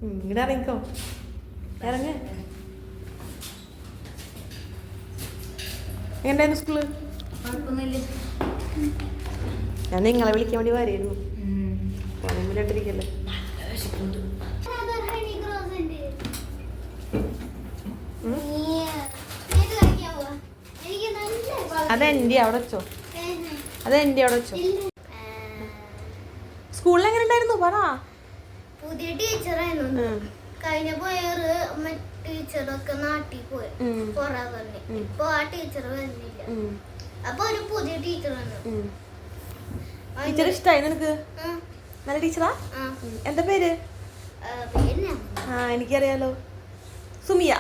ഇങ്ങോട്ട് ഇറങ്ങിക്കോ, ഇറങ്ങ. എങ്ങനെയായിരുന്നു സ്കൂള്? ഞാൻ നിങ്ങളെ വിളിക്കാൻ വേണ്ടി വരായിരുന്നു. മുന്നിട്ടിരിക്കല്ലേ. അതെന്റെ അവിടെ വെച്ചോ, അതെന്റെ അവിടെ വെച്ചോ. സ്കൂളിൽ എങ്ങനെ ഉണ്ടായിരുന്നു പറ? പുതിയ ടീച്ചറായിരുന്നു. കഴിഞ്ഞ പോയറ് ടീച്ചറൊക്കെ നാട്ടിൽ പോയി പുറകെ. ഇപ്പൊ ആ ടീച്ചർ വരുന്നില്ല. അപ്പൊ ഒരു പുതിയ ടീച്ചർ വന്നു. ടീച്ചർ ഇഷ്ടായി നിനക്ക്? നല്ല ടീച്ചറാ? എന്താ പേര്? ആ എനിക്കറിയാലോ, സുമിയ.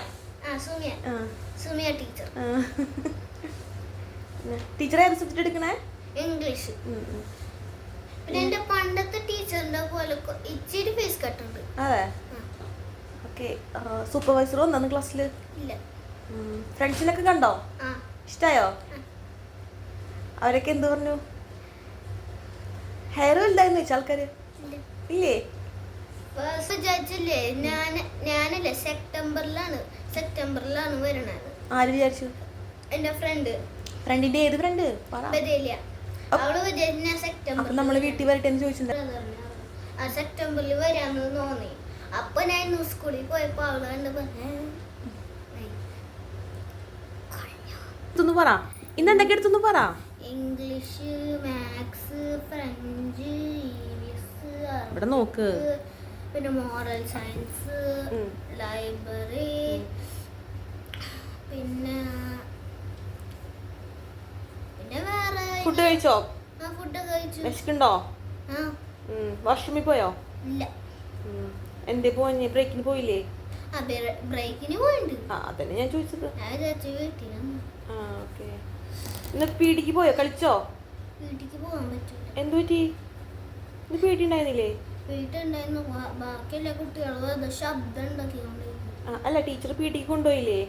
സുമിയ ടീച്ചർ. ടീച്ചർ ഏത് സബ്ജക്ട് എടുക്കണേ? ഇംഗ്ലീഷ്. പിന്നെ എന്റെ പണ്ടത്തെ ടീച്ചറിന്റെ പോലെ ഇച്ചിരി ഫേസ് കട്ടുണ്ട്. അതെ. ഓക്കെ. സൂപ്പർവൈസർ വന്നു ക്ലാസ്സില്? ഇല്ല. ഫ്രണ്ട്സിനൊക്കെ കണ്ടോ? ഇഷ്ടായോ? അവരൊക്കെ എന്ത് പറഞ്ഞു? ഹെയർ വലുതായിരുന്നു വെച്ചാൽ ആൾക്കാര് ഇല്ലേ? വിചാരിച്ചില്ലേ ഞാനല്ലേ സെപ്റ്റംബറിലാണ് വരണത്. ആര് വിചാരിച്ചു? എന്റെ ഫ്രണ്ട്. ഫ്രണ്ടിന്റെ ഏത് ഫ്രണ്ട്? അവള് വിചാരിച്ച സെപ്റ്റംബർ നമ്മള് വീട്ടിൽ വരട്ടെ എന്ന് ചോദിച്ചിട്ടുണ്ടോ? സെപ്റ്റംബറിൽ വരാന്ന് തോന്നി. അപ്പൊ ഞാൻ സ്കൂളിൽ പോയപ്പോ അവള് കണ്ടപ്പോ പറ, ഇന്ന് എന്തൊക്കെ എടുത്തൊന്ന് പറ. ഇംഗ്ലീഷ്, മാത്സ്, ഫ്രഞ്ച്, ഇവിടെ നോക്ക്. പിന്നെ മോറൽ സയൻസ്, ലൈബ്രറി, പിന്നെ വേറെ. ഫുഡ് കഴിച്ചോ? ഫുഡ് കഴിച്ചു. വിശക്കുണ്ടോ? വാഷ്റൂമിൽ പോയോ? ഇല്ല. എന്തേ പോയി? ബ്രേക്കിന് പോയില്ലേ? ബ്രേക്കിന് പോയിട്ടുണ്ട്. അതന്നെ ഞാൻ ചോദിച്ചത്. വീട്ടിൽ ഇന്ന് പീടിക്ക് പോയോ? കളിച്ചോ? വീട്ടിക്ക് പോകാൻ പറ്റില്ല. എന്തു പറ്റി? ഇന്ന് പീടി ഉണ്ടായിരുന്നില്ലേ? വീട്ടുണ്ടായിരുന്നു. ബാക്കി എല്ലാ കുട്ടികളും ശബ്ദം ഉണ്ടാക്കിക്കൊണ്ടിരുന്നു. അല്ല, ടീച്ചർ പീടിക്ക് കൊണ്ടുപോയില്ലേ?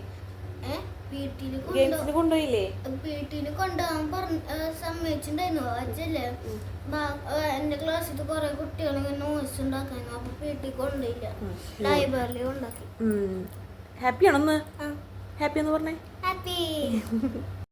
ഗെയിംസിന് കൊണ്ടുപോയില്ലേ? വീട്ടിൽ കൊണ്ടുപോകാൻ സമ്മതിച്ചിട്ടുണ്ടായിരുന്നു. അച്ഛല്ലേ എന്റെ ക്ലാസ്സിൽ കുറെ കുട്ടികൾ ഇങ്ങനെ നോയ്സ് ഉണ്ടാക്കായിരുന്നു. അപ്പൊ വീട്ടിൽ കൊണ്ടുപോയില്ല, ലൈബ്രറിയിൽ കൊണ്ടാക്കി. ഹാപ്പിയാണോ? ഹാപ്പി എന്ന് പറഞ്ഞേ. ഹാപ്പി.